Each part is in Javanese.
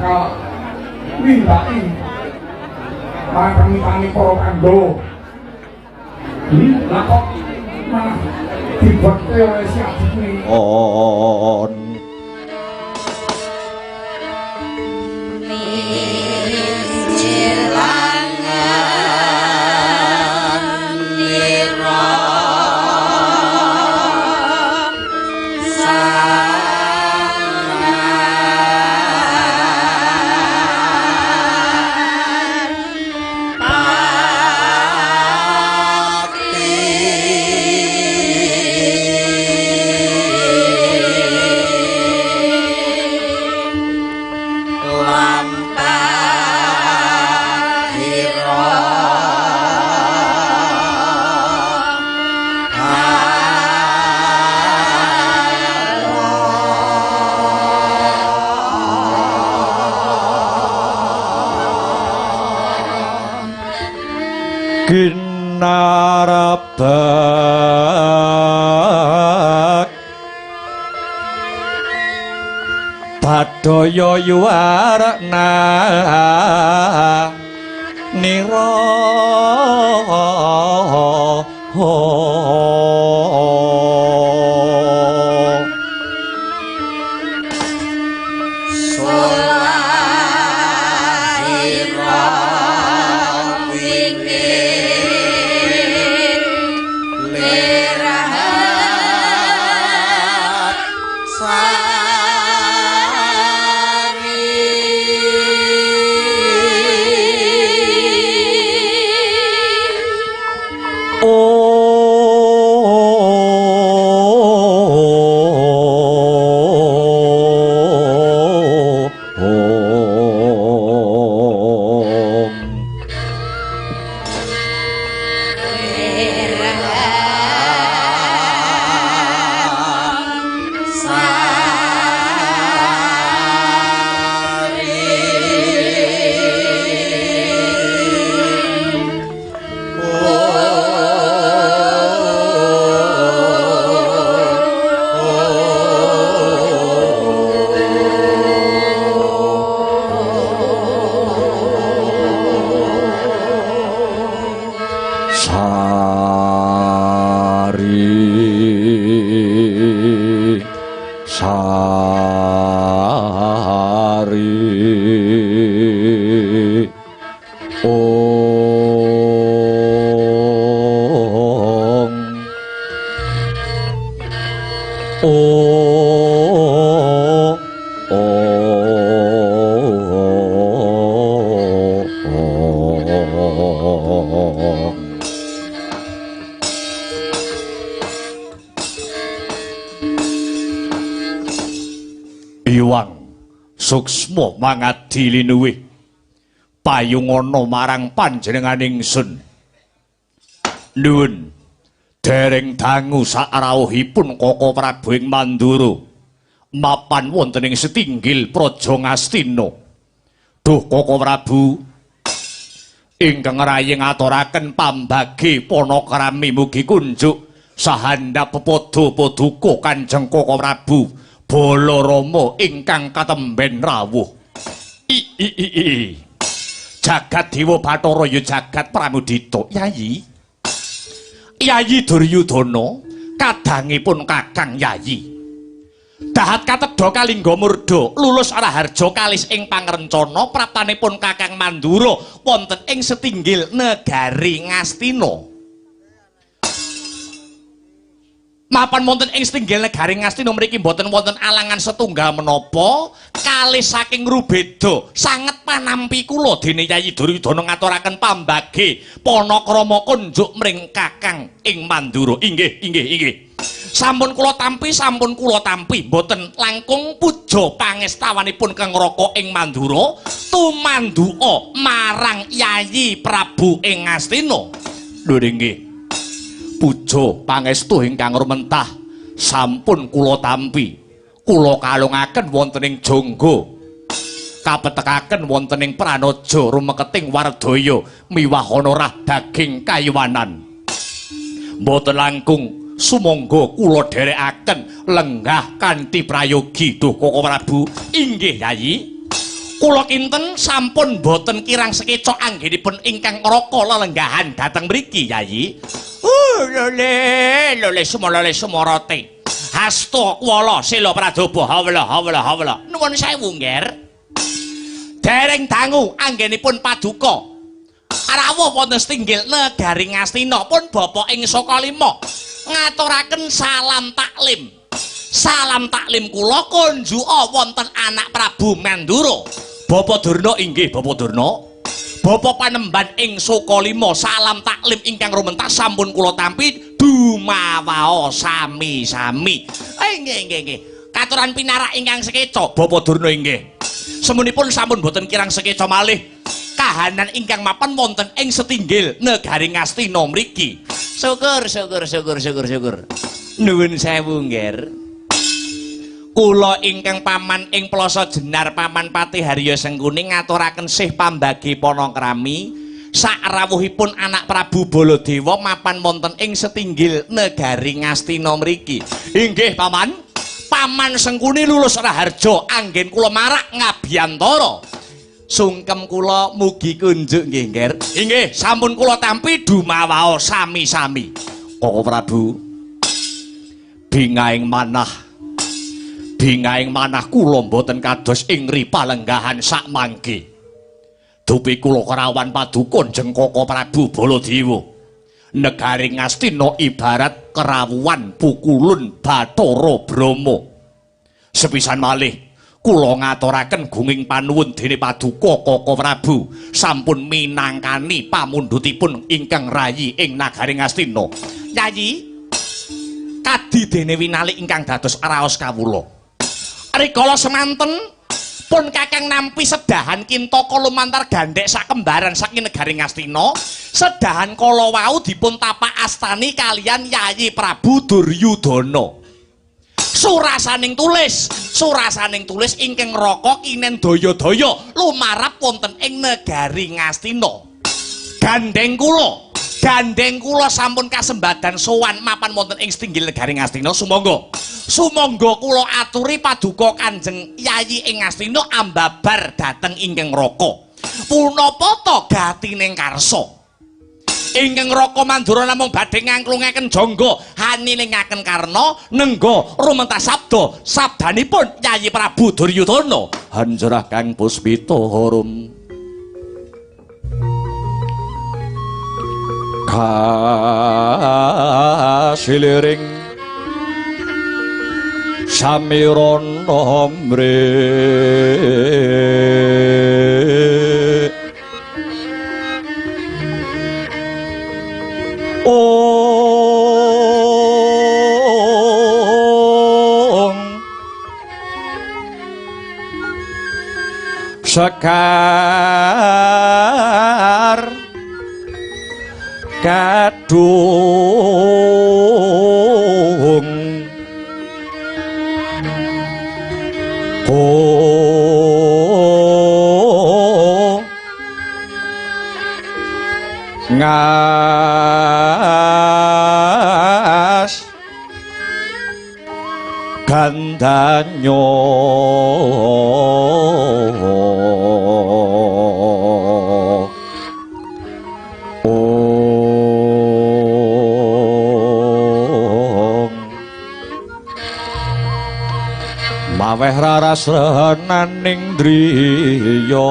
bakal nindaki marang-marang para Pandhawa. Lah kok malah dibekti oleh si adikne. Ginarabak Badaya yuwarna nira suksma mangadi linuwih payungana marang panjenengan ingsun nuwun dereng dangu sakrawuhipun Koko Prabu ing Mandura mapan wonten ing setinggil Praja Ngastina. Duh Koko Prabu ingkang rayi ngaturaken pambagi panakrami mugi kunjuk sahandhap pepodo-poduka Kanjeng Koko Prabu Balarama ingkang katemben rawuh. Jagat Dewa Bathara ya jagat Pramudita. Yayi Duryudana kadangipun Kakang Yayi. Dahat katedha kalingga murda lulus Raharja kalis ing pangrencana praptanipun Kakang Mandura wonten ing setinggil negari Ngastina. Mapan wonten ing setinggil negari Ngastina mriki boten wonten alangan setunggal menapa kalih saking rubeda sanget panampi kula dene Yayi Duryudana ngaturaken pambage panakrama kunjuk mring Kakang ing Mandura. Inggih. Sampun kula tampi boten langkung puja pangestawanipun Kang Raka ing Mandura tumanduka marang Yayi Prabu ing Ngastina. Lho nggih. Puja pangestu ingkang rumentah sampun kula tampi. Kula kalungaken wonten ing Jangga. Kapetekaken wonten ing Pranaja rumeketing Wardaya miwah honorah daging kayuwanan. Mboten langkung sumangga kula dherekaken lenggah kanthi prayogi duh Koko Prabu. Inggih Yayi. Kula kinten sampun boten kirang sekeca anggenipun ingkang ngraka lelenggahan dhateng mriki Yayi. Lole sumorote. Hasto kuwala sila pradaba hawla. Nuwun sewu Nger. Dereng dangu anggenipun paduka. Rawuh wonten Stinggil negari Ngastina pun bapa ing Sokalima ngaturaken salam taklim. Salam taklim kula konjuka wonten anak Prabu Mandura. Bapa Durna inggih Bapa Durna. Bapa Panemban ing Sokalima salam taklim ingkang rumentak sampun kula tampi dumawao sami-sami. Nggih. Katuran pinarak ingkang sekeca Bapa Durna inggih. Semunipun sampun boten kirang sekeca malih kahanan ingkang mapan wonten ing Setinggil negari Ngastina mriki. Syukur. Nuwun sewu Nger. Kula ingkang paman ing Plasa Jenar Paman Pati Harya Sengkuning ngaturaken sih pambagi panakrami sakrawuhipun anak Prabu Baladewa mapan wonten ing Setinggil negari Ngastina mriki. Inggih paman, Paman Sengkuni lulus raharja anggen kula marak ngabiyantara. Sungkem kula mugi kunjuk nggih Nger. Inggih, sampun kula tampi dumawao sami-sami. Koko Prabu, bingaing manah kula mboten kados ing ripalenggahan sak mangke. Dupi kula kerawan padukun jeng Koko Prabu Baladewa. Negari Ngastina ibarat kerawuhan pukulun Bathara Brahma. Sepisan malih kula ngaturaken gunging panuwun dene paduka Koko Prabu sampun minangkani pamundhutipun ingkang rayi ing nagari Ngastina. Yayi, kadi dene winali ingkang dados raos kawula. Rikala semanten pun kakang nampi sedahan Kintaka lumantar gandhek sak kembaran saking negari Ngastina. Sedahan kala wau dipun tapak astani kalian Yayi Prabu Duryudana. Surasaning tulis ingkang raka kinen daya-daya lumarap wonten ing negari Ngastina. Gandeng kula sampun kasembadan sowan mapan wonten ing Setinggil negari Ngastina. Sumangga kula aturi paduka Kanjeng Yayi ing Ngastina ambabar dhateng ingkang raka. Punapa ta gatining karsa? Ingkang raka Mandura namung badhe ngangklungaken jangga hanilingaken karna nengga rumentas sabdanipun Yayi Prabu Duryudana. Hanjrah Kang Puspita harum kasiliring samirana mrih sekar kadung ngas gandanyo maweh rarasrenaning driya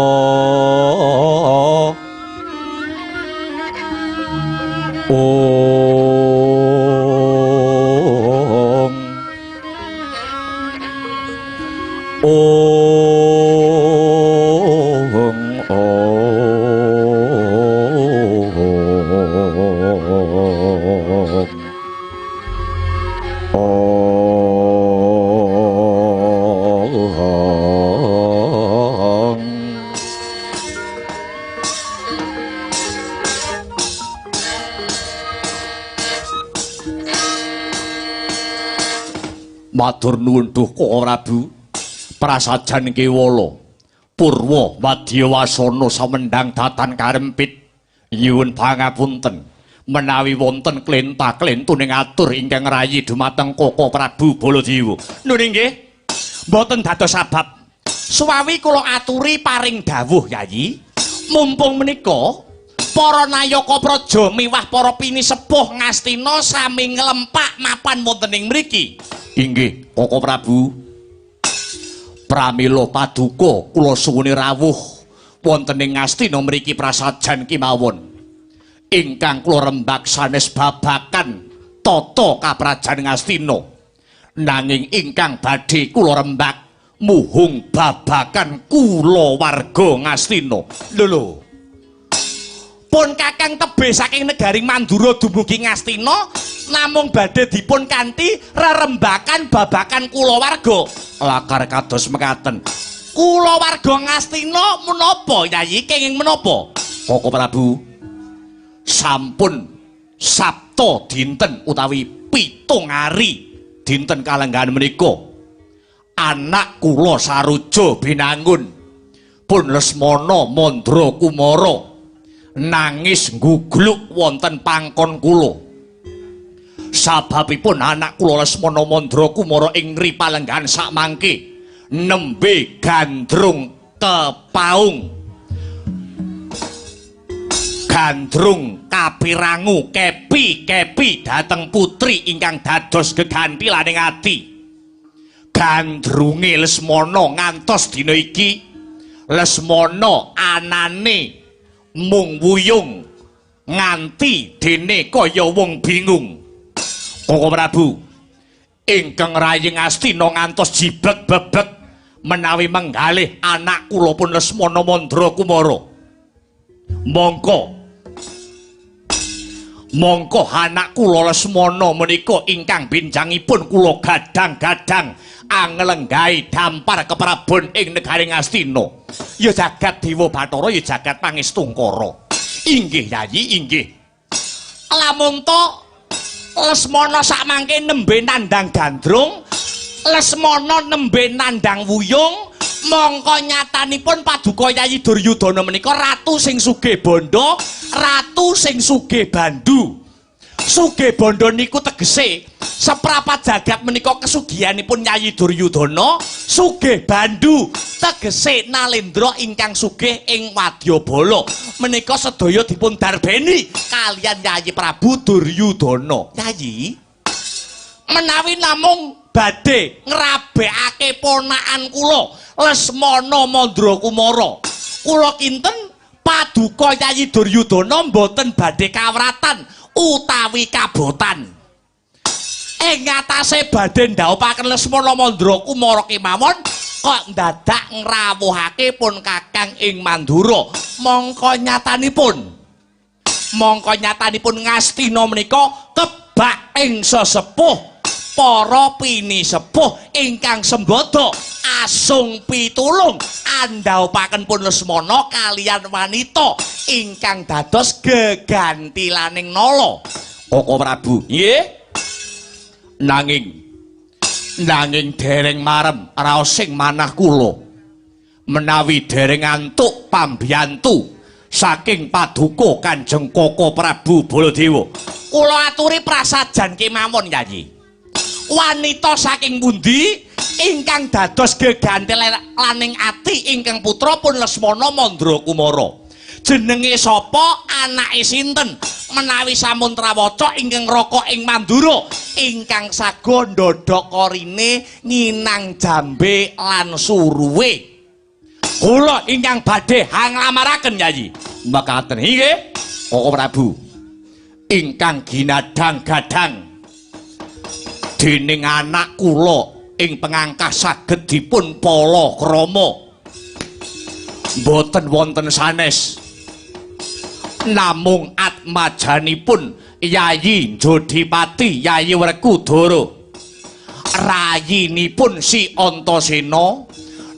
matur nuwun Duh Koko Prabu. Prasajan Kewala Purwa Wadyawasana samendang datan karempit nyuwun pangapunten menawi wonten klentah-klentuning atur ingkang rayi dumateng Koko Prabu Baladewa. Nun inggih boten dados sabab Suwawi kula aturi paring dawuh Yayi. Mumpung menika para nayaka praja miwah para pinisepuh Ngastina sami nglempak mapan wonten ing mriki. Inggih, Koko Prabu. Pramila paduka kula suwuni rawuh wonten ing Ngastina mriki prasajan kemawon. Ingkang kula rembak sanes babakan tata kaprajan Ngastina. Nanging ingkang badhe kula rembak muhung babakan kula warga Ngastina. Lho. Pun kakang tebih saking negaring Mandura dumugi Ngastina namung badhe dipun kanthi rerembakan babakan kula warga. Lakar kados mekaten. Kula warga Ngastina menapa Yayi kenging menapa? Koko Prabu. Sampun Sabta dinten utawi 7 hari dinten kalenggahan menika anak kula Saruja Binangun pun Lesmana Mandra Kumara nangis nggugluk wonten pangkon kula. Sababipun anak kula Lesmana Mandra Kumara ing ripalenggahan sakmangke nembe gandrung kepaung gandrung kapirangu kepi dateng putri ingkang dados gegantilaning ati. Gandrunge Lesmana ngantos dina iki Lesmana anane mung wuyung nganti dene kaya wong bingung. Koko Prabu ingkang rayeng Astina ngantos jiblek-bebek menawi menggalih anak kula pun Lesmana Mandra Kumara. Mongko anak kula Lesmana menika ingkang benjangipun kula gadang-gadang anglenggahi dampar keprabon ing negaring Astina. Ya jagat Dewa Bathara ya jagat Pangestungkara. Inggih Yayi, inggih. Lamun to Lesmana sakmangke nembe nandang gandrung, Lesmana nembe nandang wuyung, mongko nyatanipun paduka Yayi Duryudana menika ratu sing sugih bondo, ratu sing sugih bandu. Sugih bondo niku tegese seprapat jagat menika kesugihanipun Yayi Duryudana, sugih bandu tegese Nalendra ingkang sugih ing Wadyabala menika sedaya dipun darbeni kalian Yayi Prabu Duryudana. Yayi menawi namung badhe ngrabekake ponakan kula Lesmana Mandra Kumara, kula kinten paduka Yayi Duryudana mboten badhe kawratan utawi kabotan. Ing atase badhe ndhawuhaken Lesmana Mandra Kumara kemawon kok dadak ngrawuhake pun Kakang ing Mandura. Mongko nyatanipun Ngastina menika kebak ing sesepuh para pinisepuh ingkang sembada asung pitulung andhawuhaken pun Lesmana kaliyan wanita ingkang dados gegantilaning nala. Koko Prabu. Nggih. Nanging dereng marem raos sing manah kula menawi dereng antuk pambiyantu saking paduka Kanjeng Koko Prabu Baladewa. Kula aturi prasajan kemawon Yayi. Wanita saking pundi ingkang dados gegantilaning ati ingkang putra pun Lesmana Mandra Kumara? Jenenge sapa, anake sinten? Menawi sampun trawaca ingkang raka ing Mandura ingkang saga ndodhok rine nginang jambe lan suruwe. Kula ingkang badhe nglamaraken Yayi. Mekaten nggih Koko Prabu. Ingkang ginadang-gadang dening anak kula ing pengangkah saged dipun palakrama boten wonten sanes namung atmajanipun Yayi Jodipati Yayi Werkudara rayinipun Si Antasena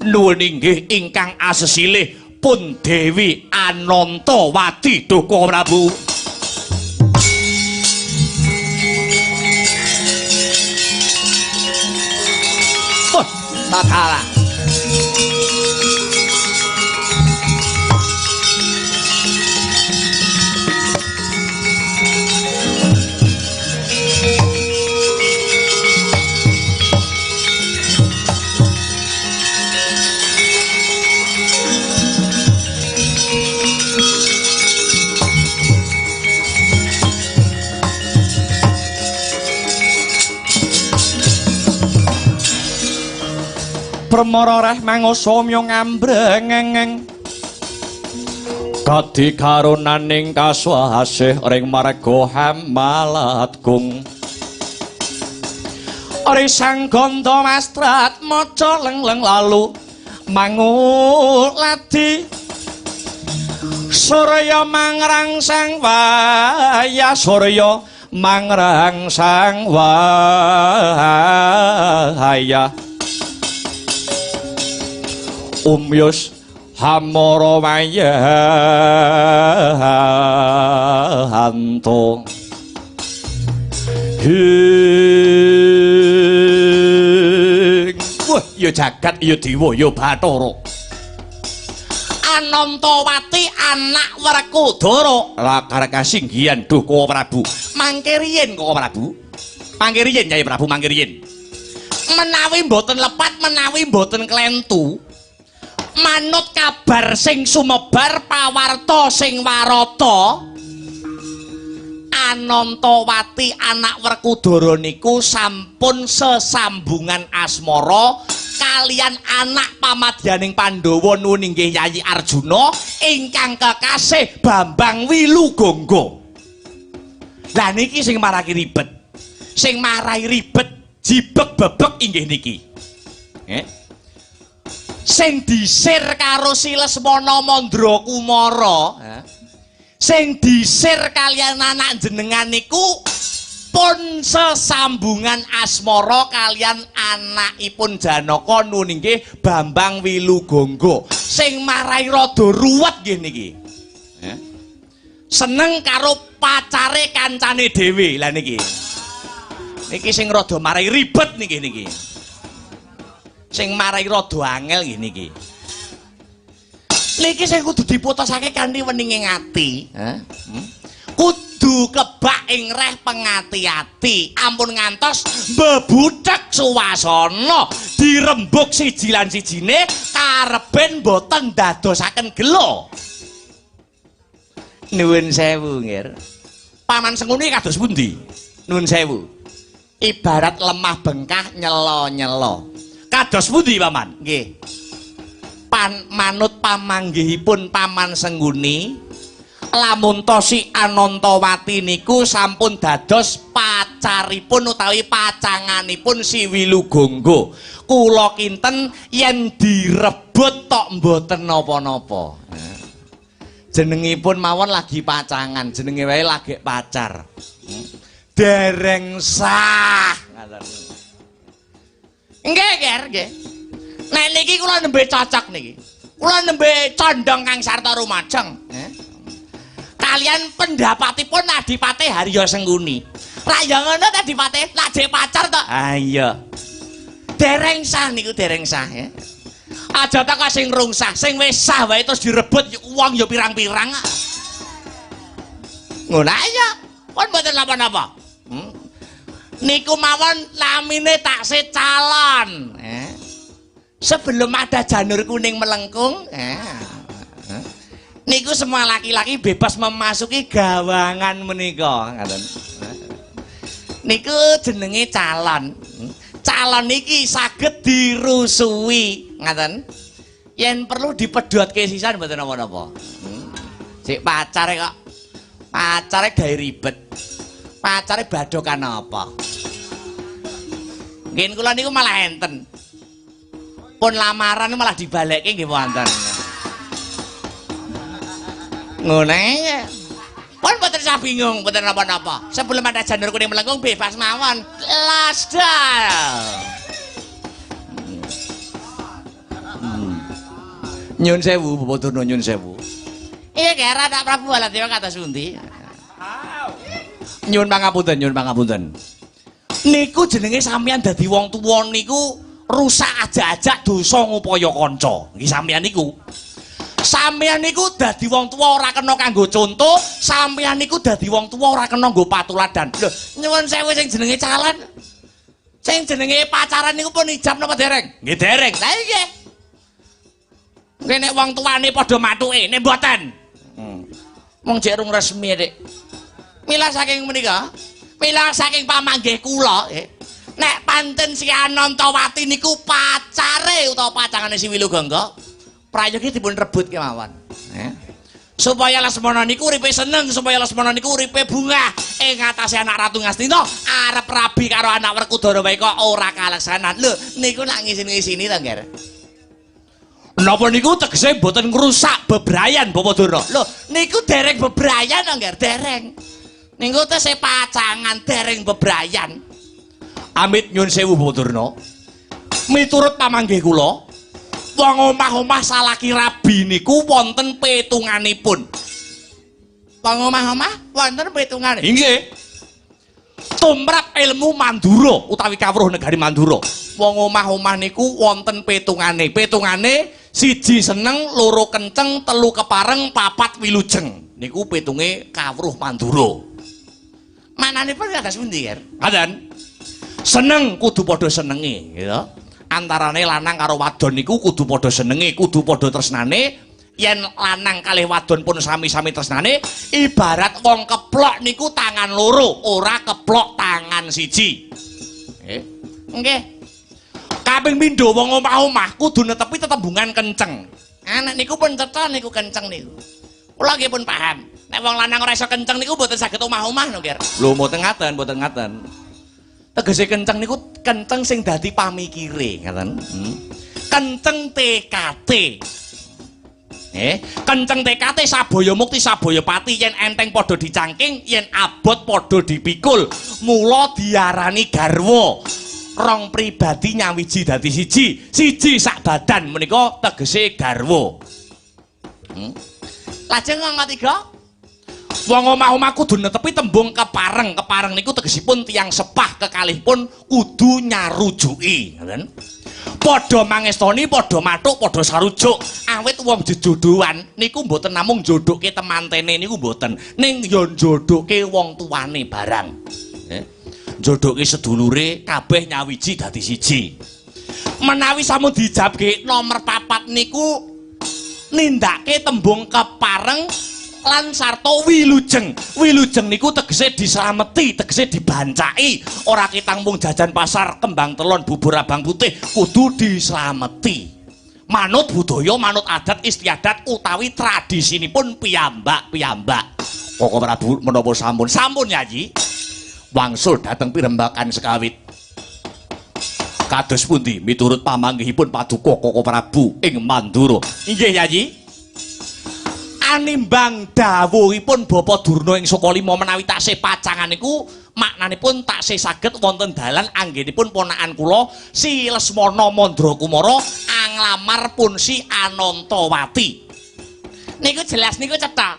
nuwun inggih ingkang asesilih pun Dewi Anantawati. Duh Koko Prabu. Tatala Bremara mangosomya ngambrengeng Kadi karunaning kaswasih ring marga Hamalatgung Ori sang ganda mastrat maca lengleng lalu mangulati Surya mangrangsang waya Surya mangrangsang waya Umyus hamara wayanto wah ya jagat ya dewa ya bathara Anantawati anak Werkudara lakar kasinggihan duh Kowe Prabu mangke riyen Kowe Prabu mangke riyen Nyai Prabu mangke riyen menawi mboten lepat menawi mboten klentu manut kabar sing sumebar pawarta sing warata Anantawati anak Werkudara niku sampun sesambungan asmara kalian anak pamadyaning Pandhawa nuwun inggih Yayi Arjuna ingkang kekasih Bambang Wilugongga. Lah niki sing maraki ribet. Sing marai ribet jibeg-bebeg inggih niki. Sing disir karo si Lesmana Mandrakumara, sing disir kalian anak jenengan niku pun sesambungan asmara kalian anakipun Janaka nuwun inggih Bambang Wilugongga sing marai rada ruwet nggih niki. Seneng karo pacare kancane dhewe. Lah niki. Niki sing rada marai ribet niki. Sing marai rada angel nggih niki. Niki sing kudu diputusake kanthi weninge ati, kudu kebak ing reh pengati-ati ampun ngantos mbebudhek suwasana dirembug siji lan sijine kareben boten dadosaken gelo. Nuwun sewu nggih. Paman Senguni kados pundi? Nuwun sewu. Ibarat lemah bengkah nyelo-nyelo. Kados pundi Paman? Nggih. Manut pamanggihipun Paman Senguni lamun tosi Anantawati niku sampun dados pacaripun utawi pacanganipun si Wilugongga. Kula kinten yen direbut tok mboten napa-napa. Jenengipun mawon lagi pacangan, jenenge wae lagi pacar. Dereng sah. Nggih, nggih. Nek niki kula nembe cocok niki. Kula nembe condong Kang Sarta Rumajeng. Kalian pendapatipun Adipati Harya Sengkuni. Lah ya ngono ta Adipati, lak jek pacar to. Ah iya. Dereng sah niku dereng sah ya. Aja tak sing rungsah, sing wis sah wae terus direbut wong ya pirang-pirang. Ngono aja. Pun mboten napa-napa. Niku mawon lamine taksih calon. Sebelum ada janur kuning melengkung, niku semua laki-laki bebas memasuki gawangan menika. Niku jenenge calon. Calon niki saged dirusui, ngaten. Yen perlu dipedhotke sisan mboten napa-napa. Sik pacare kok. Pacare gawe ribet. Pacare badhokan apa? Nggih kula niku malah enten. Pun lamaran malah dibalekke nggih wonten. Ngono ya. Pun mboten usah bingung, mboten napa-napa. Sebelum ada janur kuning melengkung bebas mawon. Lasdal. Nyun sewu, Bapak Durna nyun sewu. Iya kira tak Prabu Baladewa kata sundi. Nyun pangapunten, nyun pangapunten. Niku jenenge sampeyan dadi wong tuwa niku rusak aja-ajak dosa ngupaya kanca. Nggih sampeyan niku. Sampeyan niku dadi wong tuwa ora kena kanggo conto, sampeyan niku dadi wong tuwa ora kena nggo patuladan. Lho, nyuwun sewu sing jenenge calon. Sing jenenge pacaran niku pun ijab napa dereng? Nggih dereng. Lah nggih. Nggih nek wong tuane padha mathuke, nek mboten. Wong jek rung resmi, Dik. Mila saking menika, mila saking pamanggih kula, nek pancen si Anantawati niku pacare utawa pacangane si Wilugangga, prayogi dipun rebut kemawon. Supaya Lesmana niku uripe seneng, supaya Lesmana niku uripe bungah ing ngatasé anak Ratu Ngastina arep rabi karo anak Werkudara wae kok ora kaleksanan. Lho, niku nak ngisin-ngisini to, Nger. Napa niku tegese mboten ngrusak bebrayan Bapak Durna? Lho, niku dereng bebrayan to, Nger, dereng. Niku tese pacangan dereng bebrayan. Amit nyun sewu Bapak Durna. Miturut pamanggih kula, wong omah-omah salaki rabi niku wonten petunganipun. Wong omah-omah wonten petungane. Inggih. Tumrap ilmu Mandura utawi kawruh negari Mandura. Wong omah-omah niku wonten petungane. Petungane siji seneng, loro kenceng, telu kepareng, papat wilujeng. Niku petunge kawruh Mandura. Mananipun kados pundi, Ger? Ngaten. Seneng kudu padha senenge, gitu. Antarane lanang karo wadon niku kudu padha senenge, kudu padha tresnane. Yen lanang kalih wadon pun sami-sami tresnane, ibarat wong keplok niku tangan loro, ora keplok tangan siji. Nggih. Kaping pindho wong omah-omah kudu netepi tetembungan kenceng. Nek niku pun cetha niku kenceng niku. Kula nggih pun paham. Nek wong lanang ora iso kenceng niku mboten saged omah-omah lho, Ger. Lho mboten ngaten, mboten ngaten. Tegese kenceng niku kenceng sing dadi pamikire, ngaten. Kenceng TKT. Kenceng TKT sabaya mukti sabaya pati, yen enteng padha dicangking, yen abot padha dipikul. Mula diarani garwa. Rong pribadi nyawiji dadi siji, siji sak badan menika tegese garwa. Lajeng wong ketiga, wong omah-omah kudu netepi tembung kepareng. Kepareng niku tegesipun tiyang sepah kekalihipun kudu nyarujuki, ngoten. Padha mangestoni, padha mathuk, padha sarujuk. Awit wong jejodohan niku mboten namung njodokke temantene niku mboten, ning ya njodokke wong tuane barang. Njodokke sedulure kabeh nyawiji dadi siji. Menawi sampun dijabke nomor 4 niku nindake tembung kepareng lan sarta wilujeng. Wilujeng niku tegese dislameti, tegese dibancaki, ora kitang mung jajan pasar kembang telon bubur abang putih, kudu dislameti. Manut budaya, manut adat istiadat utawi tradisinipun piyambak-piyambak. Koko Prabu menapa sampun Yayi wangsul dhateng pirembagan sekawit. Kados pundi miturut pamanggihipun Paduka Koko Prabu ing Mandura? Inggih Yayi. Animbang dawuhipun Bapa Durna ing Sukalima menawi taksih pacangan niku maknanipun taksih saged wonten dalan anggenipun ponakan kula si Lesmana Mandrakumara anglamar pun si Anantawati. Niku jelas niku cetha.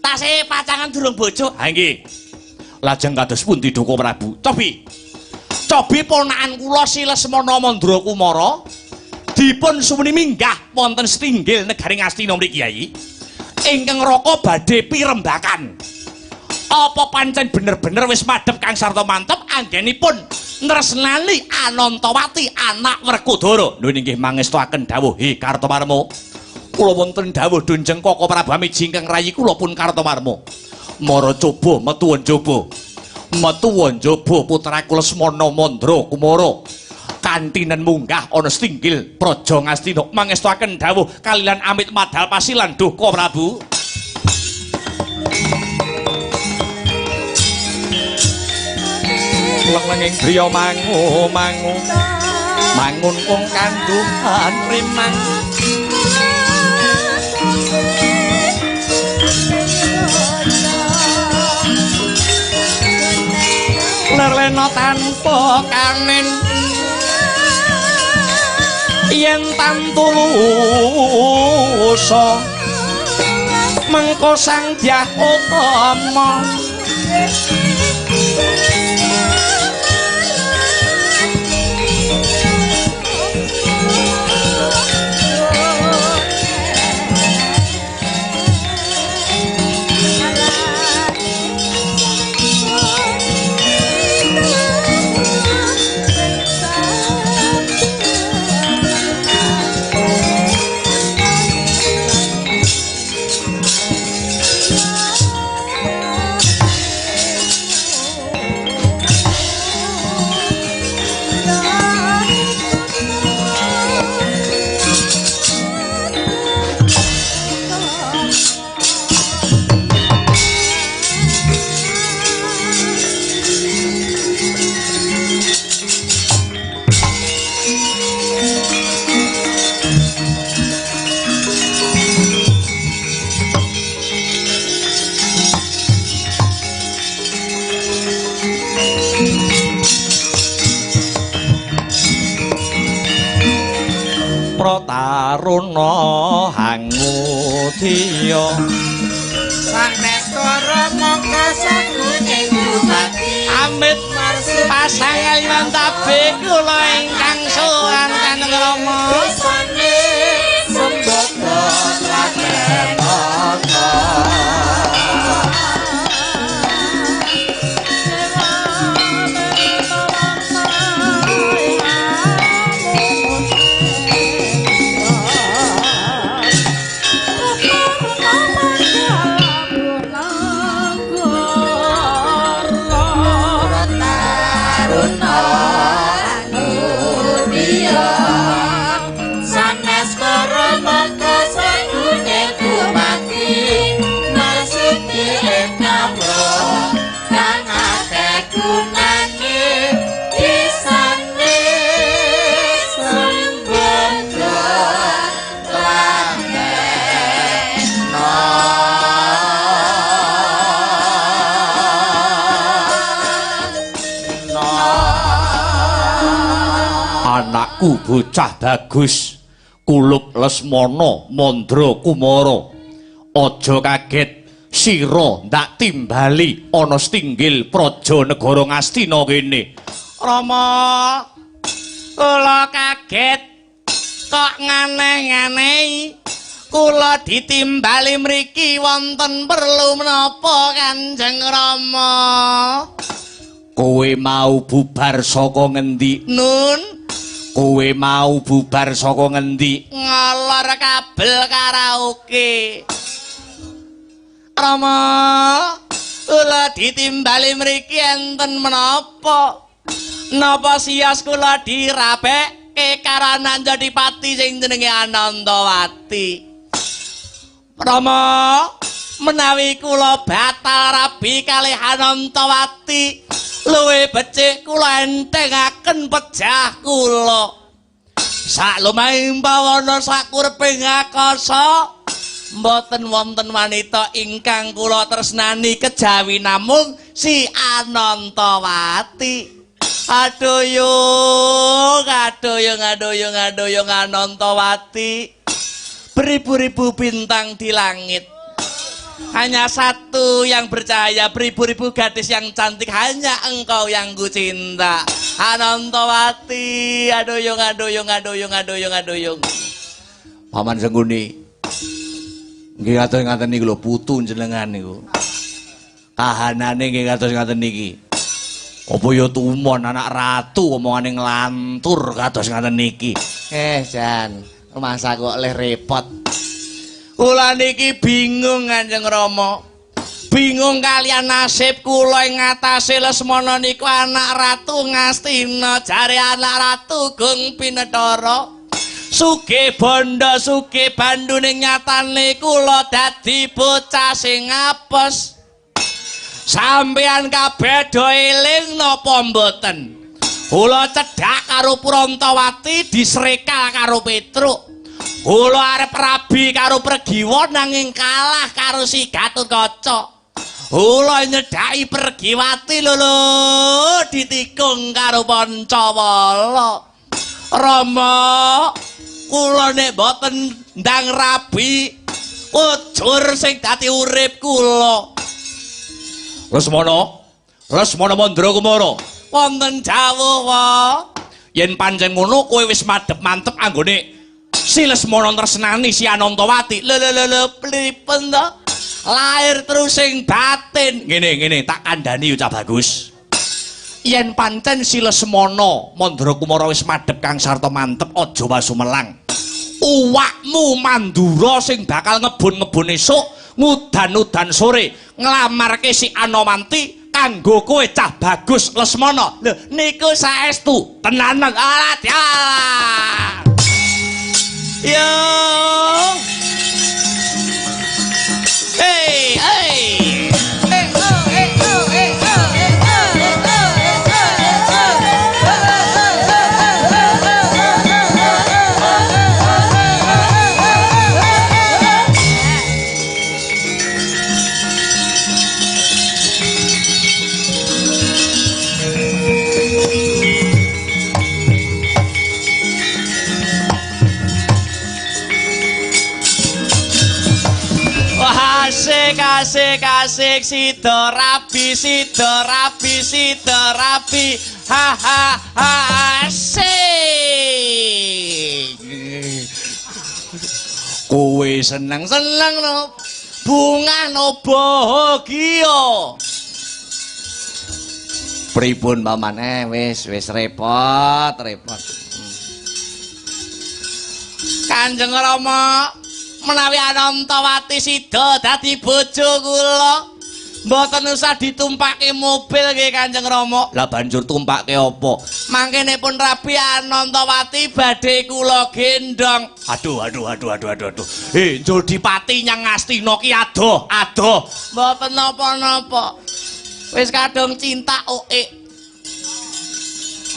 Taksih pacangan durung bojo. Ha nggih. Lajeng kados pundi Duka Prabu? Cobi ponakan kula si Lesmana Mandrakumara dipun sumuni minggah wonten setinggil negari Ngastina mriki Yayi. Ingkang raka badhe pirembakan. Apa pancen bener-bener wis madhep Kang sarta mantep anggenipun nresnani Anantawati anak Werkudara? Lho nggih mangestuaken dawuh Kartomarma. Kula wonten dawuh dunjeng Koko Prabu Amiji ingkang rayi kula pun Kartomarma. Mara coba metuwun jaba. Metuwun jaba putraku Lesmana Mandrakumara. Kantinen munggah ana setinggil Praja Ngastina mangestuaken dawuh kalilan amit madal pasilan Duka Prabu. Lengeng griya mangu mangun kung kanduhan rimang lerlena tanpa kanen yen tantulusa mengko sang Dyah Utama taruna hangudya sanestu ramangka sakuning dumati amit pasangan mantabe kula ingkang sowan Kanjeng Rama bisane sembada lakenana anakku bocah bagus kulup Lesmana Mandra Kumara aja kaget sira ndak timbali ana stinggil praja negara Ngastina kene Rama kula kaget kok nganeh-nganehi kula ditimbali mriki wonten perlu menapa Kanjeng Rama kowe mau bubar saka ngendi Nun kowe mau bubar saka ngendi ngalor kabel karaoke Rama kula ditimbali mriki enten menapa napa sias kula dirabekke karo Anandadipati sing jenenge Anandawati Rama menawi kula batal rabi kalih Anandawati luwih becik kula entengaken pejah kula sak lumahing pawana sakureping akasa mboten wonten wanita ingkang kula tresnani kejawi namung si Anantawati adoyong Anantawati beribu-ribu bintang di langit hanya satu yang bercahaya beribu-ribu gadis yang cantik hanya engkau yang ku cinta Anantawati adoyong Paman Sengguni nggih ngaten niku lho putu jenengan niku kahanane nggih ngaten niki apa ya tumon anak ratu omongane nglantur kados ngaten niki Jan masa kok leh repot kula niki bingung Kanjeng Rama bingung kalian nasib kula ing ngatasé Lesmana niku anak ratu Ngastina jare anak ratu Gung Pinedara sugih bondo sugih bandune nyatane kula dadi bocah sing apes sampeyan kabeh do eling napa mboten kula cedhak karo Prantawati disrekal karo Petruk kula arep rabi karo Pregiwa nanging kalah karo si Gatotkaca kula nyedhaki Pregiwati lho ditikung karo Pancawala Rama kula nek boten ndang rabi ujur sing dadi urip kula Lesmana Mandra Kumara wonten jawuh yen pancen ngono kowe wis madhep mantep anggone si Lesmana tresnani si Anantawati lho pripun to lahir terus sing batin ngene tak kandhani Cah Bagus yen pancen si Lesmana Mandra Kumara wis madhep kang sarta mantep aja wasumelang uwakmu Mandura sing bakal ngebun-ngebun esuk ngudan-udan sore nglamarke si Anomanti kanggo kowe Cah Bagus Lesmana lho niku saestu tenanan alat ya yo hey Asik sida rabi ha ha ha asik. Kowe seneng-seneng no bunga no bahagia. Pripun paman wis repot. Kanjeng Rama menawi Anantawati sida dadi bojo kula mboten usah ditumpake mobil nggih Kanjeng Rama. Lah banjur tumpake apa? Mangkenipun Rabi Anantawati badhe kula gendong. Aduh. Jodipati nyang Ngastina ki adoh. Mboten napa-napa. Wis kadung cinta oek.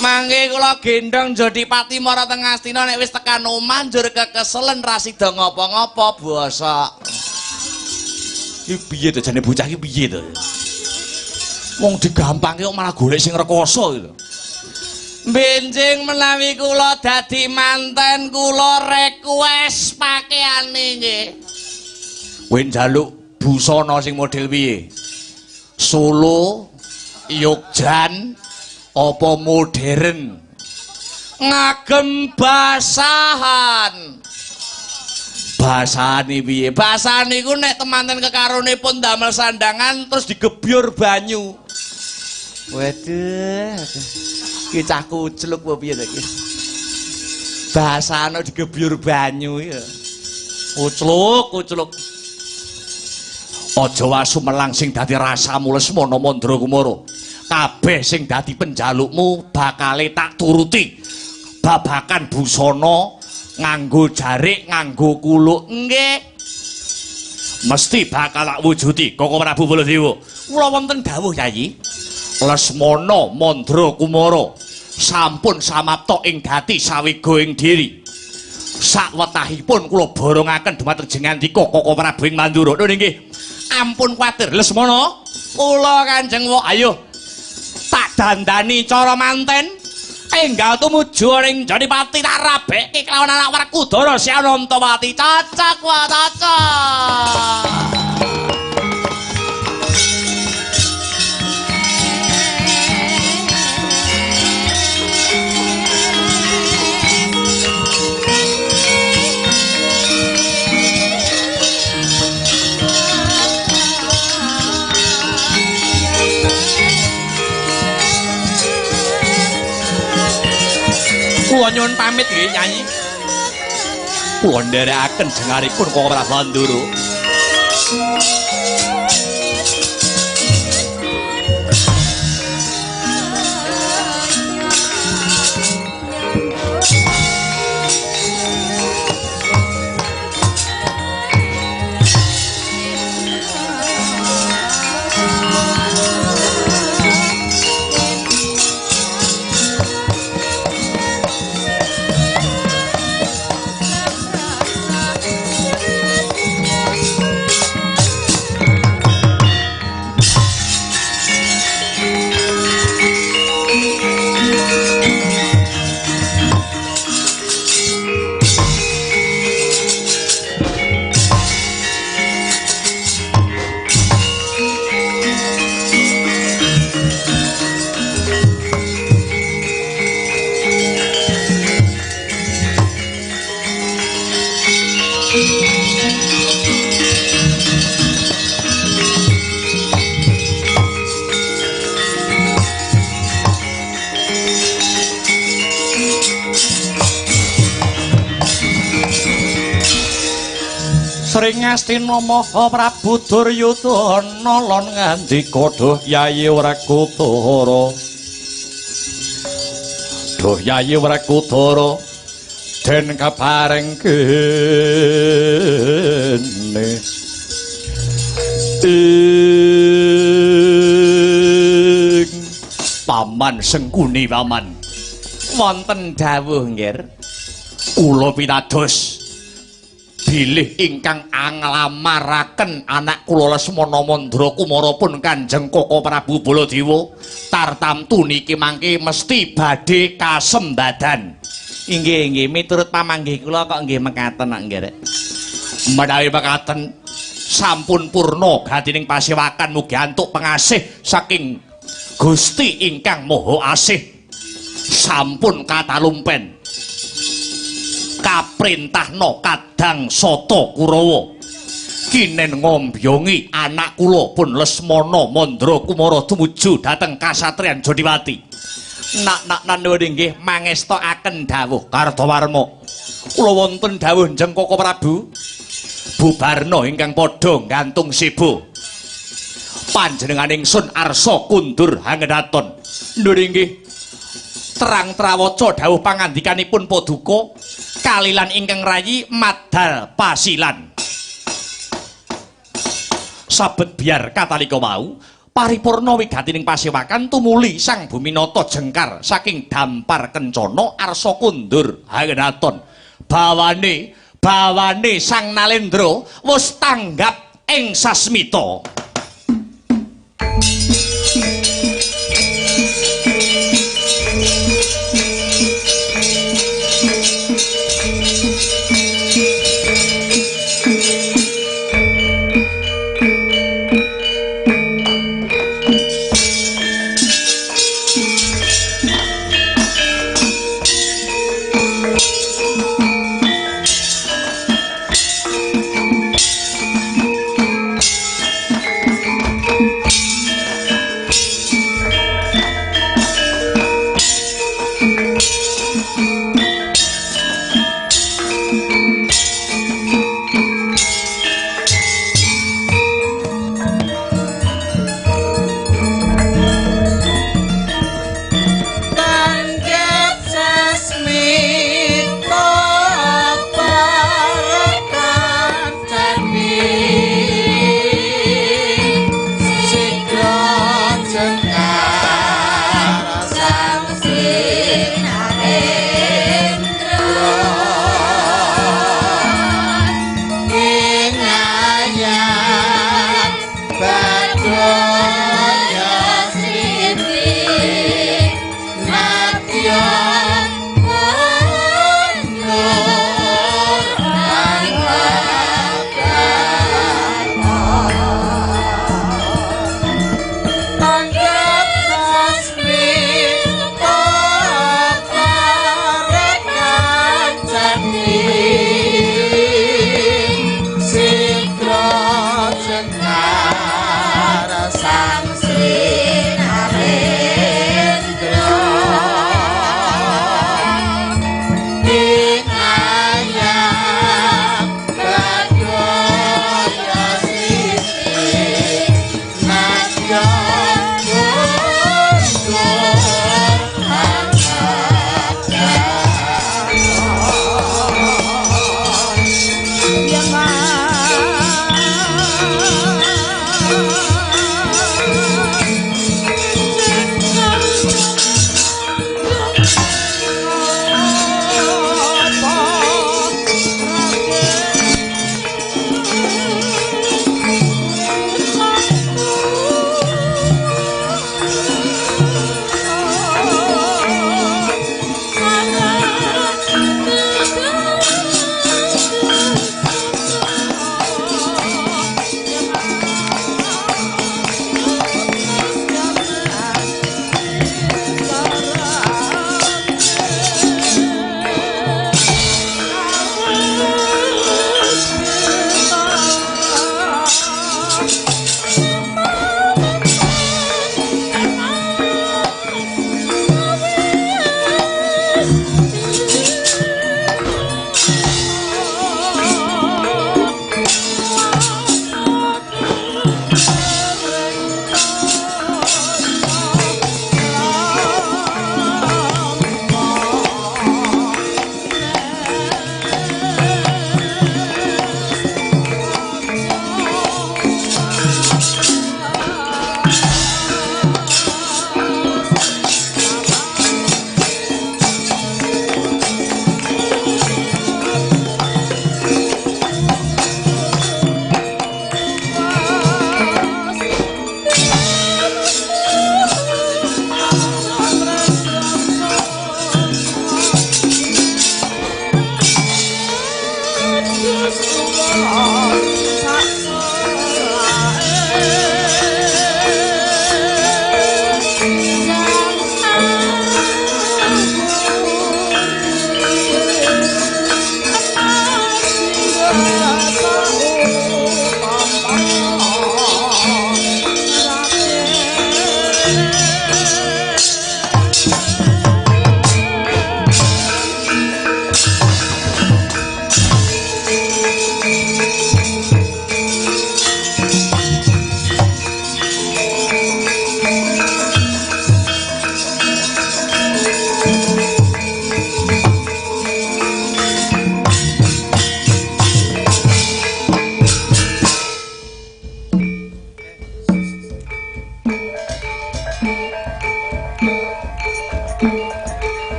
Mangke kula gendong Jodipati mara teng Ngastina nek wis tekan omah njur kekeselen ra sida ngapa-ngapa basa. Iki piye to jane bocah iki piye to? Wong digampangke kok malah golek sing rekoso gitu. Benjing menawi kula dadi manten kula request pakaiane nggih. Kowe njaluk busana sing model piye? Solo, Yogjan, apa modern? Ngagem basahan. Basane piye? Basane iku nek temanten kekaronipun damel sandangan terus digebyur banyu. Waduh. Ki cah kucluk apa piye to iki? Basane digebyur banyu ya. Kucluk. Aja wasu melang sing dadi rasamu Lesmana Mandra Kumara. Kabeh sing dadi penjalukmu bakale tak turuti. Babakan busana nganggo jarik, nganggo kuluk nggih. Mesti bakal tak wujudi Koko Prabu Baladewa. Kula wonten dawuh Yayi. Lesmana Mandra Kumara sampun samapta ing gati sawiga ing diri. Sakwetahipun kula borongaken dumateng jengandika Koko Prabu ing Mandura. Lho nggih. Ampun kuwatir Lesmana. Kula Kanjeng ayo tak dandani cara manten. Enggal tumuju ning Jodipati tak rabekke kelawan anak Werkudara Si Anantawati. Cocok wae cocok. Kula nyuwun pamit nggih Nyai. Kula nderekaken jengaripun Koko Prabu Mandura. Sring Ngastina Maha Prabu Duryudana lan ngandika duh Yayi Werkudara. Duh Yayi Werkudara den kabareng kene. Paman Sengkuni paman. Wonten dawuh nggih. Kula pitados bilih ingkang anglamaraken anak kula Lesmana Mandra Kumara pun Kanjeng Koko Prabu Baladewa tartamtu niki mangke mesti badhe kasembadan. Inggih miturut pamanggih kula kok nggih mekaten kok nggih. Menawi mekaten sampun purna gatining pasewakan mugi antuk pengasih saking Gusti ingkang Maha Asih. Sampun katalumpen kaprintahna kadang Sata Kurawa kinen ngombyongi anak kula pun Lesmana Mandra Kumara tumuju dhateng kasatriyan Jodiwati. Nak nggih mangestakaken dawuh Kartawarma. Kula wonten dawuh njeng Koko Prabu. Bubarna ingkang padha gantung sibo. Panjenenganing Sun Arsa kundur hanggedaton. Nggih. Terang trawaca dawuh pangandikanipun Paduka kalilan ingkang rayi madal pasilan. Sabet biar katalika wau paripurna wigatining pasewakan tumuli Sang Buminata jengkar saking dampar kencana arsa kundur hanggedaton. Bawane Sang Nalendra wis tanggap ing sasmita.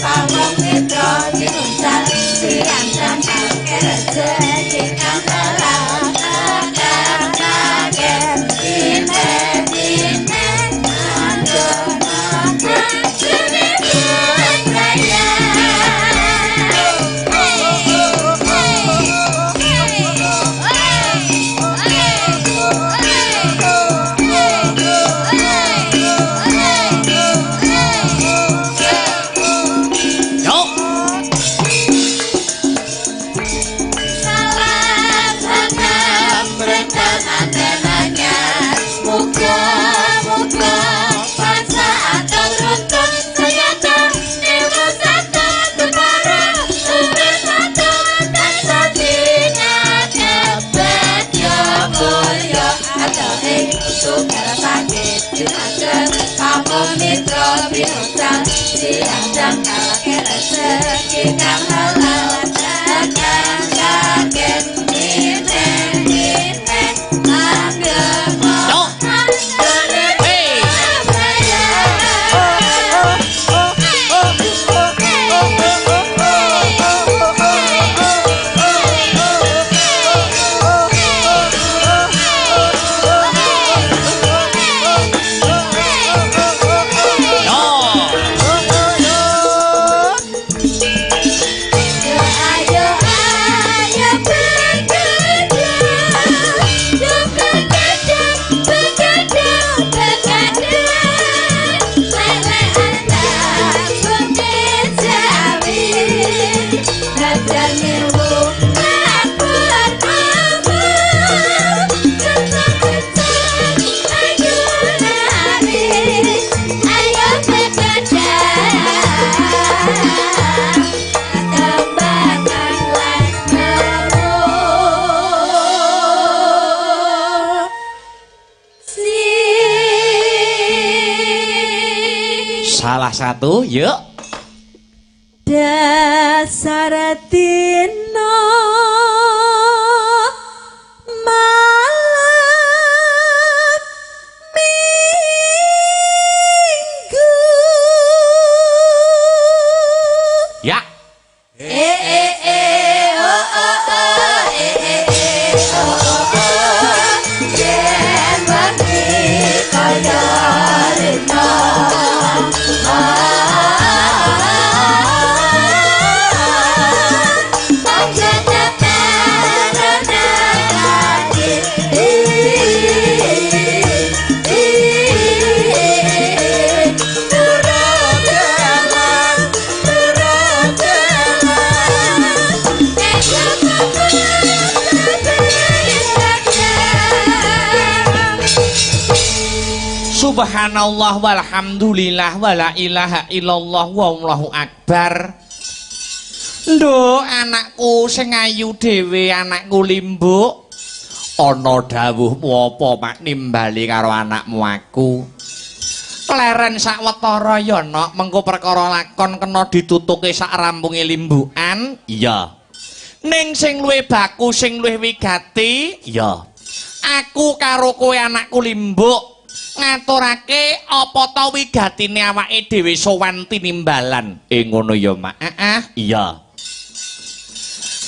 pamong mitra diuncal siang sangkal rezeki kang halal kagen dine mandono jene raya mitra binusang siang jangkal rezeki kang halal kagen dine manggemo salah satu yuk dasar dina malam minggu ya yen wengi kaya rena Subhanallah walhamdulillah wala ilaha illallah wallahu akbar. Nduk anakku sing ayu dhewe anakku Limbuk. Ana dawuhmu apa mak nimbali karo anakmu aku? Kleren sawetara ya nok mengko perkara lakon kena ditutuke sak rampunge Limbukan. Iya. Ning sing luwih baku sing luwih wigati, ya. Aku karo kowe anakku Limbuk ngaturake apa ta wigatine awake dhewe sowan tinimbalan. Ngono ya, Mak. Iya.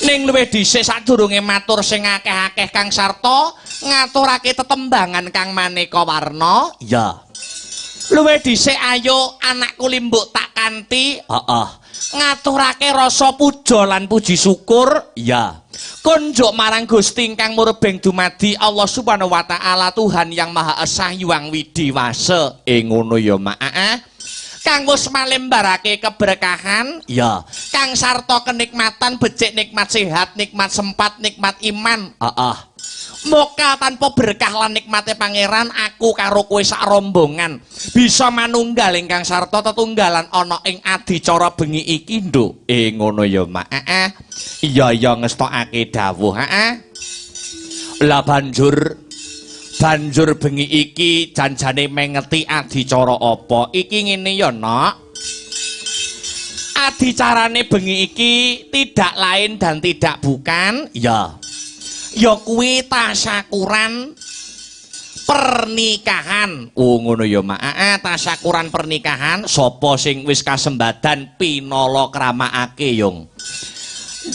Ning luwih dhisik sadurunge matur sing akeh-akeh Kang Sarta ngaturake tetembangan kang maneka warna. Ya. Luwih dhisik ayo anakku Limbuk tak kanthi, ngaturake rasa puja lan puji syukur. Ya. Konjuk marang Gusti ingkang murebeng dumadi Allah Subhanahu wa taala Tuhan yang Maha Esa Hyang Widiwasa. Ngono ya, Mak. Kang wis malembarake keberkahan, ya. Kang sarta kenikmatan, becik nikmat sehat, nikmat sempat, nikmat iman. Moga tanpa berkah lan nikmate pangeran aku karo kowe sak rombongan bisa manunggal ingkang sarta tetunggalan ana ing adicara bengi iki, Nduk. Ngono ya, Mak. Iya ngestokake dawuh. Lah banjur bengi iki janjane mengeti adicara apa? Iki ngene ya, Nok. Adicarane bengi iki tidak lain dan tidak bukan, ya kuwi tasyakuran pernikahan. Oh ngono ya Mak. Tasyakuran pernikahan sapa sing wis kasembadan pinala kramakake yung.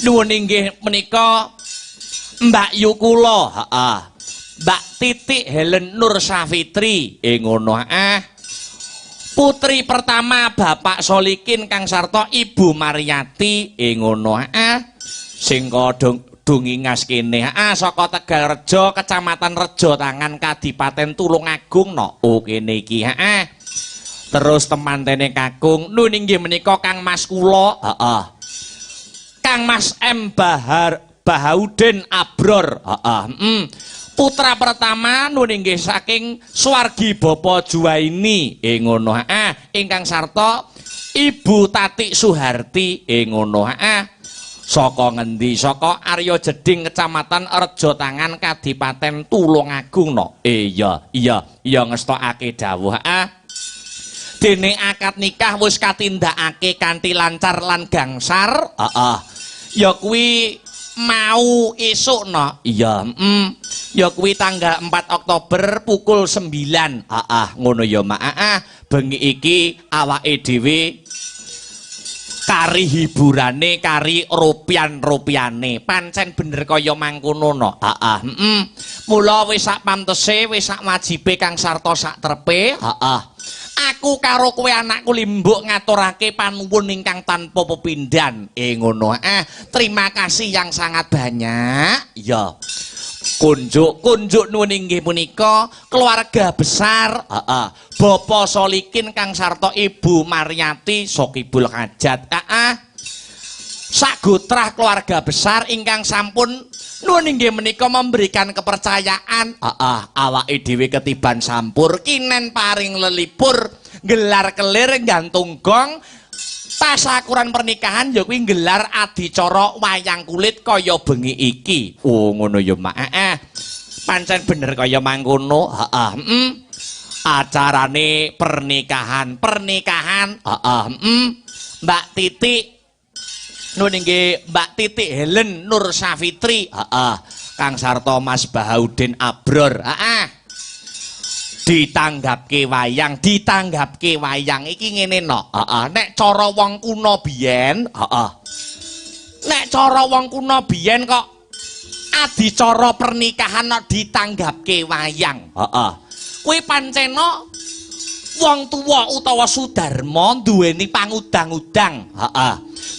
Nuwun inggih menika Mbak Yu kula, heeh. Mbak Titik Helen Nur Safitri, ngono putri pertama Bapak Solikin Kang Sarto Ibu Mariati, ngono sing dungingas kene saka Tegalrejo Kecamatan Rejo Tangan Kadipaten Tulungagung no kene iki terus temantene kakung nun inggih menika Kang Mas kula Kang Mas M Bahaudin Abror putra pertama nun inggih saking Swargi Bapa Juwaini ngono ingkang sarta Ibu Tati Suharti ngono saka ngendi saka Arya Jeding Kecamatan Rejo Tangan Kadipaten Tulungagung no iya ngestokake dawuh dene akad nikah wis katindakake kanthi lancar lan gangsar ya kuwi mau esuk no iya ya kuwi tanggal 4 Oktober pukul 9 ngono ya Mak bengi iki awake dhewe kari hiburane kari rupiane pancen bener kaya mangkono no mula wis sak pantese wis sak wajibe Kang Sarto sak trepe aku karo kowe anakku limbuk ngaturake panuwun ingkang tanpa pepindhan ngono terima kasih yang sangat banyak ya kunjuk nuwun inggih punika keluarga besar Bapak Solikin Kang Sarto Ibu Mariati Sokibul Hajat sagotrah keluarga besar ingkang sampun nuwun inggih menika memberikan kepercayaan awake dhewe ketiban sampur kinen paring lelipur gelar kelir gantung gong tasyakuran pernikahan ya kuwi gelar adicara wayang kulit kaya bengi iki ngono ya Mak pancen bener kaya mangkono acarane pernikahan Mbak Titik nun inggih Mbak Titik Helen Nur Safitri Kang Sarto Mas Bahaudin Abror ditanggapke wayang iki ngene no nek cara wong kuno biyen kok adicara pernikahan no ditanggapke wayang kuwi pancena wong tuwa utawa Sudarma duweni pangudang-udang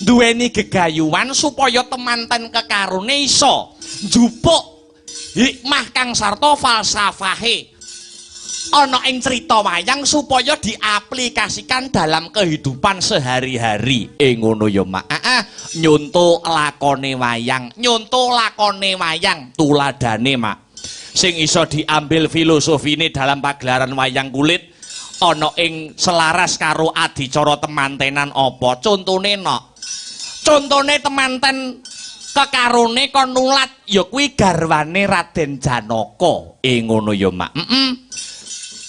duweni gegayuhan supaya temanten kekarone iso njupuk hikmah Kang Sarto falsafahe ana ing cerita wayang supaya diaplikasikan dalam kehidupan sehari-hari ngono ya Mak nyonto lakone wayang tuladane Mak sing iso diambil filosofine dalam pagelaran wayang kulit ana ing selaras karo adicara temantenan apa contone temanten kekarone kon nulat ya kuwi garwane Raden Janaka ngono ya Mak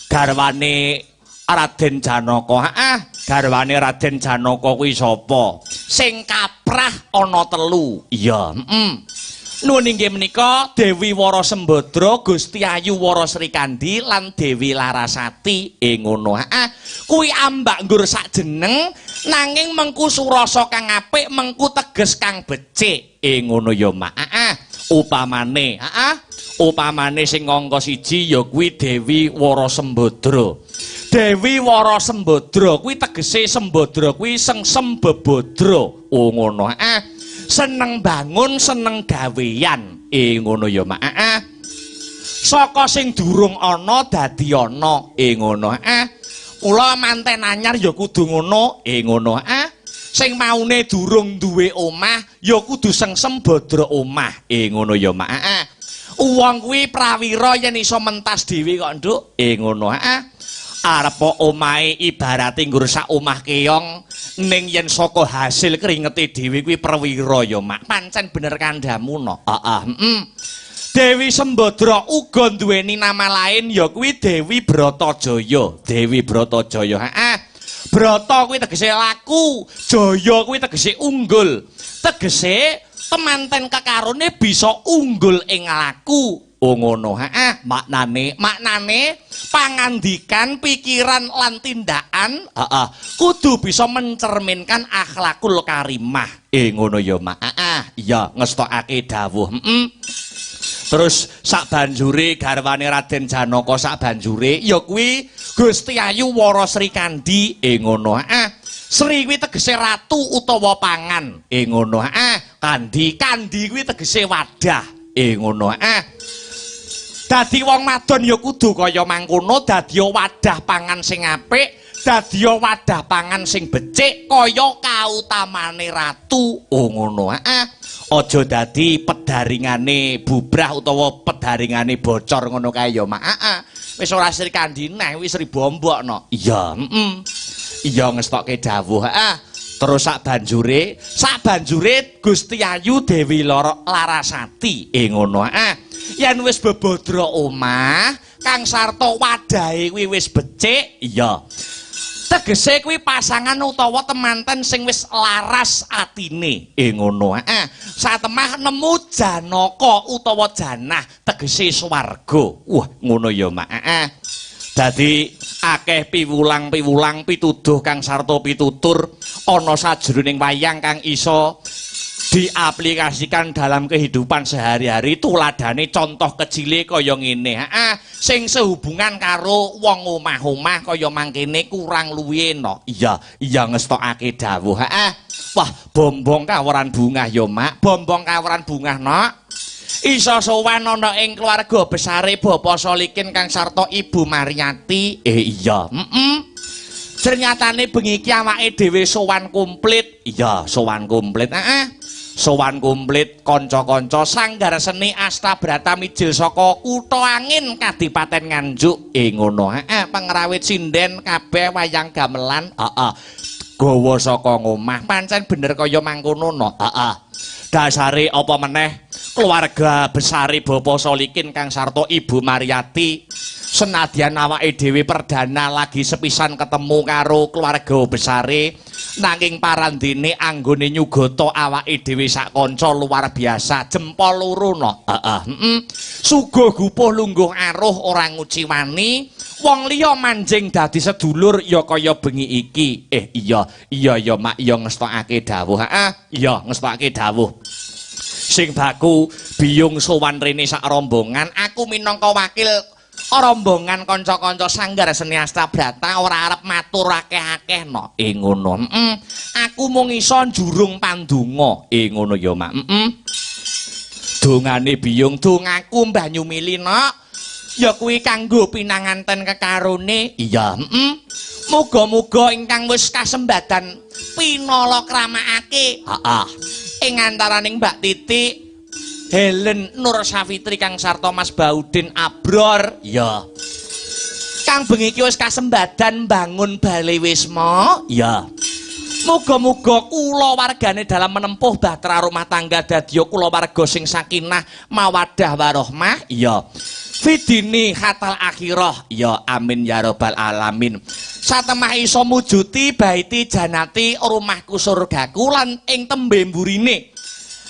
garwane Raden Janaka garwane Raden Janaka kuwi sapa sing kaprah ana 3 iya nuwun inggih menika Dewi Wara Sembadra Gusti Ayu Wara Srikandi lan Dewi Larasati ngono kuwi ambak nggur sak jeneng nanging mengku surasa kang apik mengku teges kang becik ngono ya Mak upamane sing angka 1 ya kuwi Dewi Wara Sembadra kuwi tegese Sembadra kuwi sengsem bebodra ngono seneng bangun seneng gawean ngono ya Mak saka sing durung ana dadi ana ngono kula manten anyar ya kudu ngono sing maune durung duwe omah ya kudu sengsem bodro omah ngono ya Mak wong kuwi prawira yen iso mentas dhewe kok Nduk ngono arep omahe ibarate nggur sak omah keong ning yen saka hasil kringete dhewe kuwi perwira ya Mak pancen bener kandhamu no Dewi Sembadra uga duweni nama lain ya kuwi Dewi Bratajaya Brata kuwi tegese laku Jaya kuwi tegese unggul tegese temanten kekarone bisa unggul ing laku Oh ngono. Heeh, maknane pangandikan, pikiran lan tindakan kudu bisa mencerminkan akhlakul karimah. Ngono ya, Mak. Iya ngestokake dawuh. Terus sak banjure garwane Raden Janaka sak banjure ya kuwi Gusti Ayu Wara Sri Kandi. Ngono. Sri kuwi tegese ratu utawa pangan. Ngono. Kandi kuwi tegese wadah. Ngono. Dadi wong madon ya kudu kaya mangkono, dadi wadah pangan sing apik, dadi wadah pangan sing becik kaya kautamane ratu. Oh ngono. Aja dadi pedaringane bubrah utawa pedaringane bocor ngono kae ya, Mak. Wis ora Sri Kandi neh, wis Sri Bombokno. Iya, iya ngestokke dawuh. Terus sak banjure Gusti Ayu Dewi Larasati. Ngono. Yen wis bebodro omah, Kang Sarta wadahe kuwi wis becik, iya. Tegese kuwi pasangan utawa temanten sing wis laras atine. Ngono. Satemah nemu Janaka utawa Janah tegese swarga. Wah, ngono ya, Mak. Dadi akeh piwulang pituduh Kang Sarta pitutur ana sajroning wayang kang iso diaplikasikan dalam kehidupan sehari-hari. Tuladane contoh kecile kaya ngene. Sing sehubungan karo wong omah-omah kaya mangkene kurang luwih no. Iya ngestokake dawuh. Wah, bombong kaweran bungah ya, Mak. Bombong kaweran bungah, Nok. Iso sowan ana ing keluarga besare Bapak Solikin Kang Sarta Ibu Mariati. Iya. Ternyatane bengi iki awake dhewe sowan komplit. Iya, sowan komplit. Sowan komplit kanca-kanca sanggar seni Astabrata mijil saka Kutha Angin Kadipaten Nganjuk. Ngono. Pengrawit sinden kabeh wayang gamelan. Gawa saka ngomah. Pancen bener kaya mangkono no. Dasare apa meneh keluarga besare Bapak Solikin Kang Sarta Ibu Mariati senadyan awake dhewe perdana lagi sepisan ketemu karo keluarga besare nanging parandene anggone nyugata awake dhewe sak kanca luar biasa jempol loro no. Suguh gupuh lungguh aruh ora nguciwani wong liya manjing dadi sedulur ya kaya bengi iki. Iya ya, Mak, ya ngestokake dawuh. Iya ngestokake dawuh. Sing baku biyung sowan rene sak rombongan, aku minangka wakil rombongan kanca-kanca sanggar seni Astabrata ora arep matur akeh-akeh no. Ngono. Aku mung iso njurung pandonga. Ngono ya, Mak. Dongane biyung dongaku Mbah Nyumili no. Ya kuwi kanggo pinanganten kekarone. Iya. Muga-muga ingkang wis kasembadan pinala kramakake. Ing antaraning Mbak Titik, Helen Nur Safitri Kang Sarta Mas Baudin Abror. Ya. Kang bengi iki wis kasembadan bangun Balai Wisma. Ya. Muga-muga kula wargane dalam menempuh bahtera rumah tangga dadi kulawarga sing sakinah mawaddah warahmah. Ya. Fidini khatal akhirah. Ya amin ya rabbal alamin. Satemah iso mujuti baiti janati rumahku surgaku lan ing tembe mburine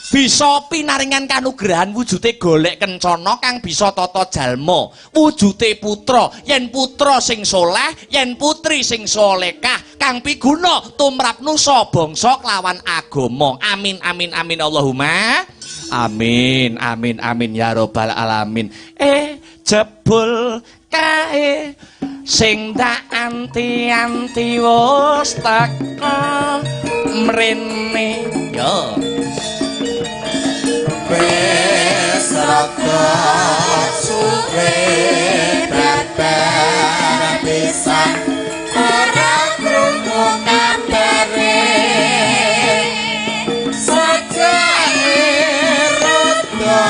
bisa pinaringan kanugrahan wujute golek kencana kang bisa tata jalma wujute putra yen putra sing soleh yen putri sing solekah kang piguna tumrap nusa bangsa kelawan agama. Amin amin amin Allahumma amin amin amin ya rabbal alamin. Jebul kae sing dak anti-anti wis teka mrene yo wis rada suwe babar pisan ora krungu kabare sajane rada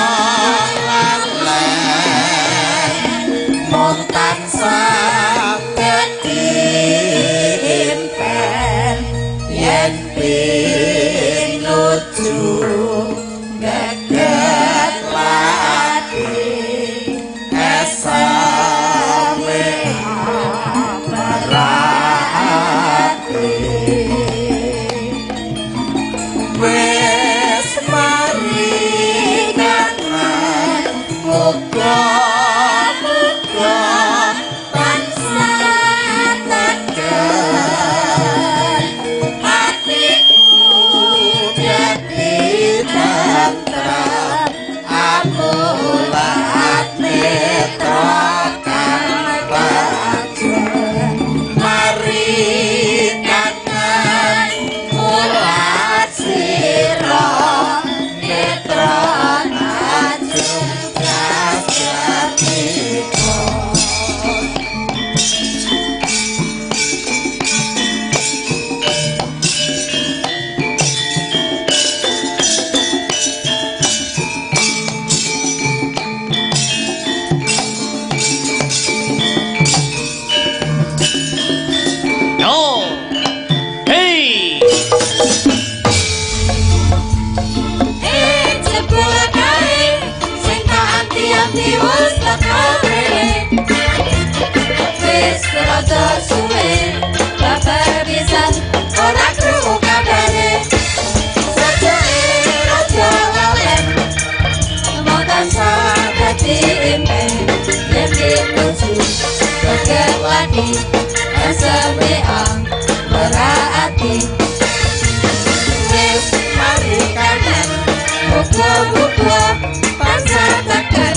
lalai mung tansah impen yen pinuju geget lati esame berarti wis mari kangen muga ati asameang meraati wis mari kanan muga-muga pansataken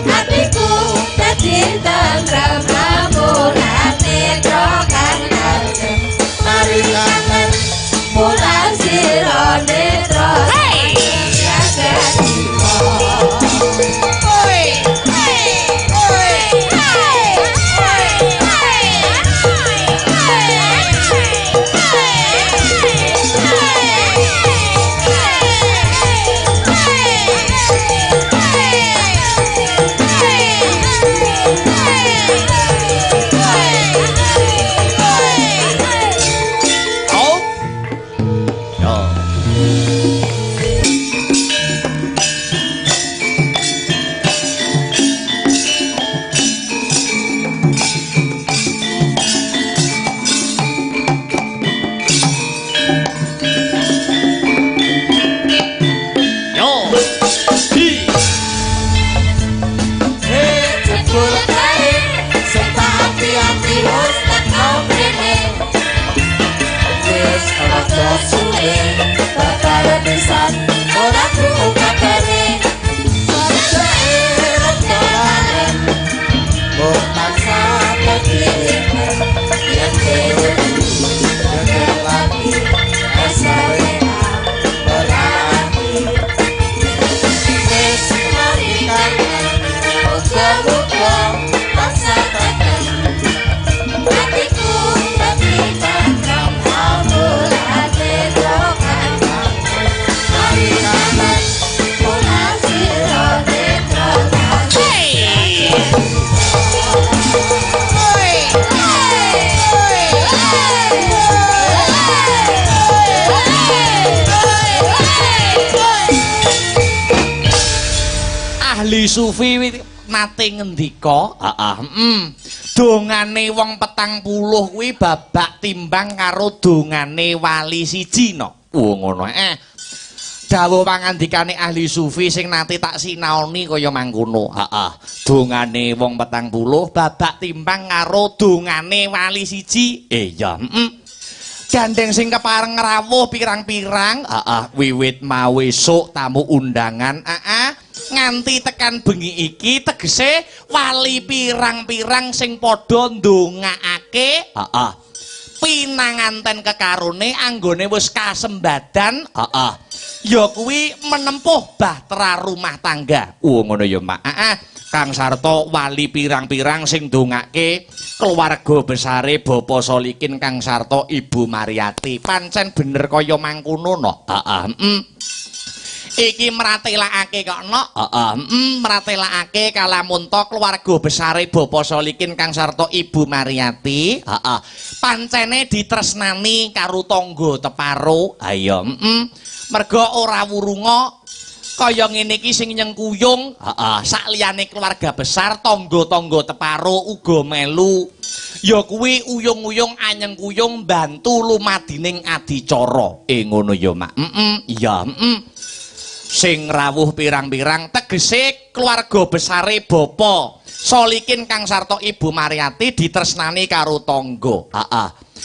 atiku dadi tentrem mulane trokan ajeng mari kanan mulan sira netra ahli sufi nate ngendika dongane wong 40 kuwi babak timbang karo dongane wali siji no. Ngono dawuh pangandikane ahli sufi sing nate tak sinaoni kaya mangkono. Dongane wong 40 babak timbang karo dongane wali siji. Ya gandeng sing kepareng rawuh pirang-pirang wiwit mau esuk tamu undangan nganti tekan bengi iki tegese wali pirang-pirang sing padha ndongaake pinanganten kekarone anggone wis kasembadan ya kuwi menempuh bahtera rumah tangga. Ngono ya Mak. Kang Sarta wali pirang-pirang sing ndongake keluarga besare Bapak Solikin Kang Sarta Ibu Mariati. Pancen bener kaya mangkono no. Iki meratelakake kok no. Meratelakake kalamun to keluarga besare Bapak Solikin Kang Sarta Ibu Mariati pancene ditresnani karo tangga teparo. Ayo merga ora wurunga kaya ngene iki sing nyengkuyung sakliyane keluarga besar tangga-tangga teparo uga melu ya kuwi uyung-uyung anyengkuyung bantu lumadining adicara. Ngono ya Mak. Ya sing rawuh pirang-pirang tegese keluarga besare Bapak Solikin Kang Sarta Ibu Mariati ditresnani karo tangga.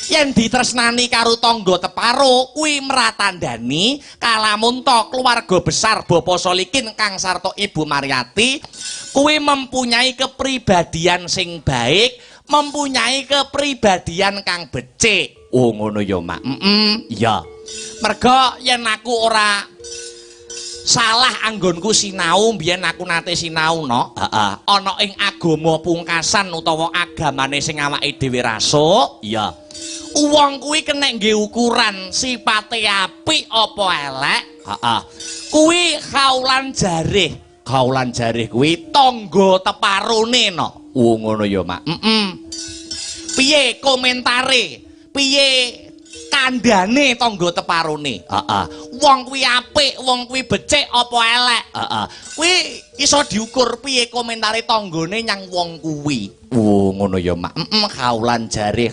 Yen ditresnani karo tangga teparo kuwi meratandani kalamun to keluarga besar Bapak Solikin Kang Sarta Ibu Mariati kuwi mempunyai kepribadian sing baik, mempunyai kepribadian kang becik. Ngono ya Mak. Ya merga yen aku ora salah anggonku sinau mbiyen aku nate sinau no. Ana ing agama pungkasan utawa agamane sing awake dhewe rasuk ya wong kuwi kena nggih ukuran sipate apik apa elek. Kuwi kaulan jarih. Kaulan jarih kuwi tangga teparone no. Ngono ya Mak. Piye komentare? Piye kandhane tangga teparone? Wong kuwi apik, wong kuwi becik apa elek? Kuwi iso diukur piye komentare tanggane nyang wong kuwi. Ngono ya Mak. Kaulan jarih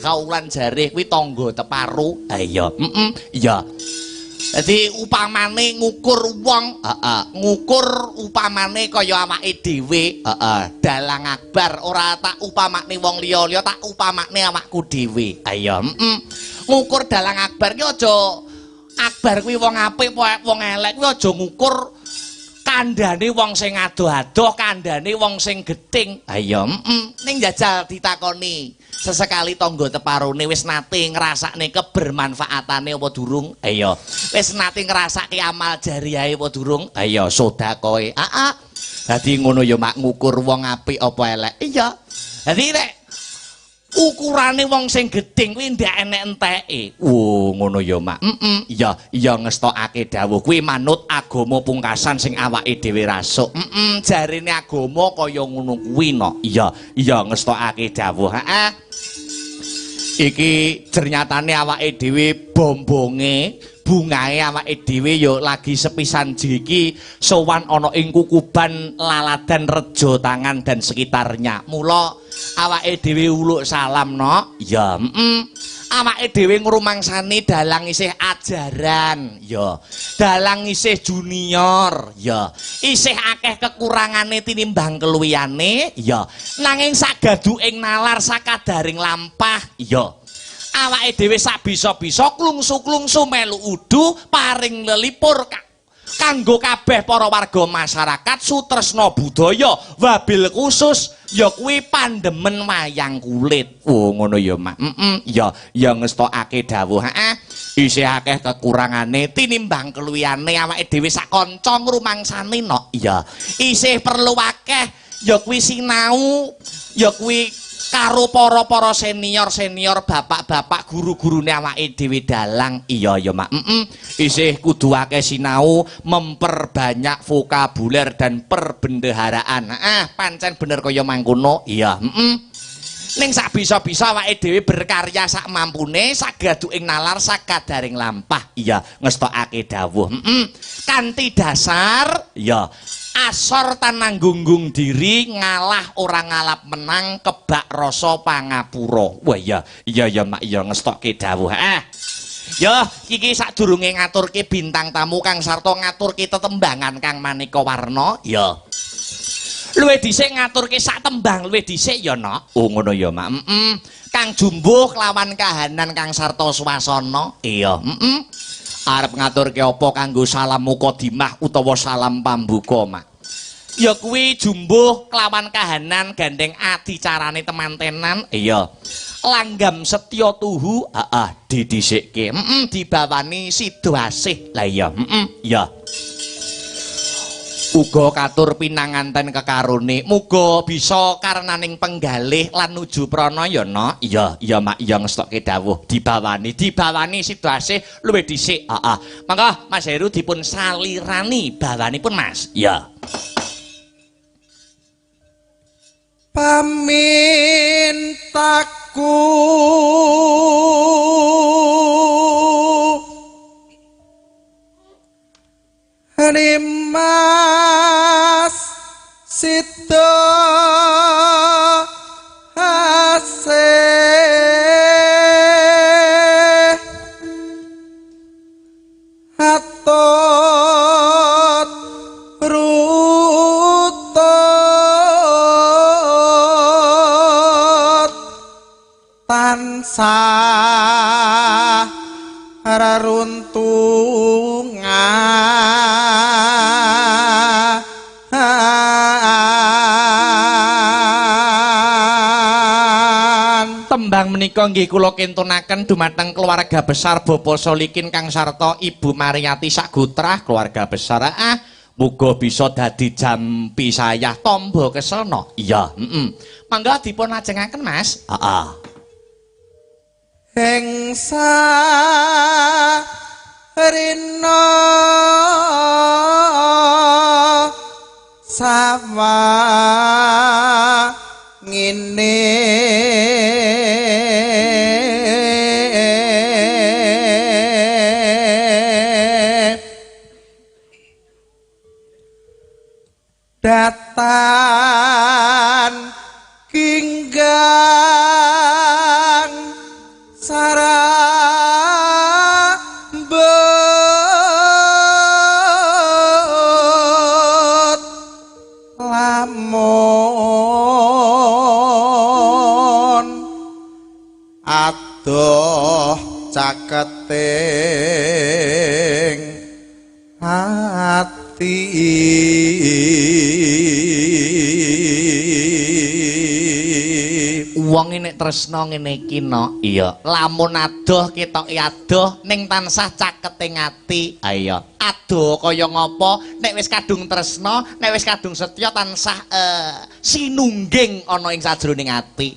kuwi tangga teparo. Ya. Dadi upamane ngukur wong, ngukur upamane kaya awake dhewe, dalang akbar ora tak upamakne wong liya-liya, tak upamakne awakku dhewe. Ayo, ngukur dalang akbar ki aja akbar kuwi wong apik apa wong elek kuwi aja ngukur kandhane wong sing adoh-adoh, kandhane wong sing gething. Ayo, ning jajal ditakoni. Sesekali tangga teparone wis nate ngrasakne kebermanfaatane apa durung? Ayo. Wis nate ngrasake amal jariyahe apa durung? Ayo sedekahe. Dadi ngono ya mak ngukur wong apik apa elek. Iya. Dadi nek ukurane wong sing gedeng kuwi ndak enek enteke. Ngono ya mak. Iya, iya ngestokake dawuh kuwi manut agama pungkasan sing awake dhewe rasuk. Jarine agama kaya ngono kuwi no. Iya, iya ngestokake dawuh. Iki ternyatane awake dhewe bombonge bungae awake dhewe ya lagi sepisan jiki sowan ana ing Kukuban, Laladan, Rejo Tangan dan sekitarnya. Mula awake dhewe uluk salam no. Ya, awake dhewe ngrumangsani dalang isih ajaran, ya. Dalang isih junior, ya. Isih akeh kekurangane tinimbang keluwihane, ya. Nanging sagaduking nalar sakadaring lampah, ya. Awake dhewe sak bisa-bisa klungsu-klungsu melu udu paring lelipur kanggo kabeh para warga masyarakat sutresna budaya wabil khusus ya kuwi pandemen wayang kulit. Ngono ya mak. Ya ngestokake dawuh. Isih akeh kekurangane tinimbang keluwihane awake dhewe sak kanca ngrumangsani no. Ya isih perlu akeh ya kuwi sinau ya kuwi karo para senior bapak-bapak guru-gurune awake dhewe dalang. Iya ya mak. Isih kudu akeh sinau memperbanyak vokabuler dan perbendaharaan. Pancen bener kaya mangkono. Iya. Ning sak bisa-bisa awake dhewe berkarya sak mampune, sagaduking nalar sakadaring lampah. Iya, ngestokake dawuh. Kanthi dasar ya asor tananggunggung diri, ngalah ora ngalap menang, kebak rasa pangapura. Wah iya ya mak iya ngestokke dawuh. Ya iki sadurunge ngaturke bintang tamu Kang Sarta ngaturke tetembangan Kang Maneka Warna. Ya. Luwih dhisik ngaturke sak tembang luwih dhisik ya no. Ngono ya mak. Kang Jumbuh lawan kahanan Kang Sarta Swasana. Iya. Arep ngaturke apa kanggo salam mukadimah utawa salam pambuka mak? Ya kuwi Jumbuh kelawan kahanan gandeng adicarane temantenan. Iya. Langgam setya tuhu, didhisikke. Dibawani sida asih. Lah iya. Ya. Uga katur pinanganten kekarone, muga bisa karenaning penggalih lan nuju prana ya no. Iya, iya mak iya ngestokke dawuh dibawani sida asih luwih dhisik. Mangga Mas Heru dipun salirani bawanipun Mas. Iya. Pamintaku Rimas sida asih atut rutut tansah Tembang menika nggih kula kintunaken dumateng keluarga besar Bapak Solikin Kang Sarta Ibu Mariati sagutrah keluarga besar. Muga bisa dadi jampi sayah tamba kesana. Iya, mangga dipun ajengaken Mas. Ing sarina sawa ngene datan kinggang sarambet ati wong nek tresna ngene iki no iya lamun adoh ketoke adoh ning tansah caketing ati ayo adoh kaya ngopo nek wis kadung tresna nek wis kadung setya tansah sinungging ana ing sajroning ati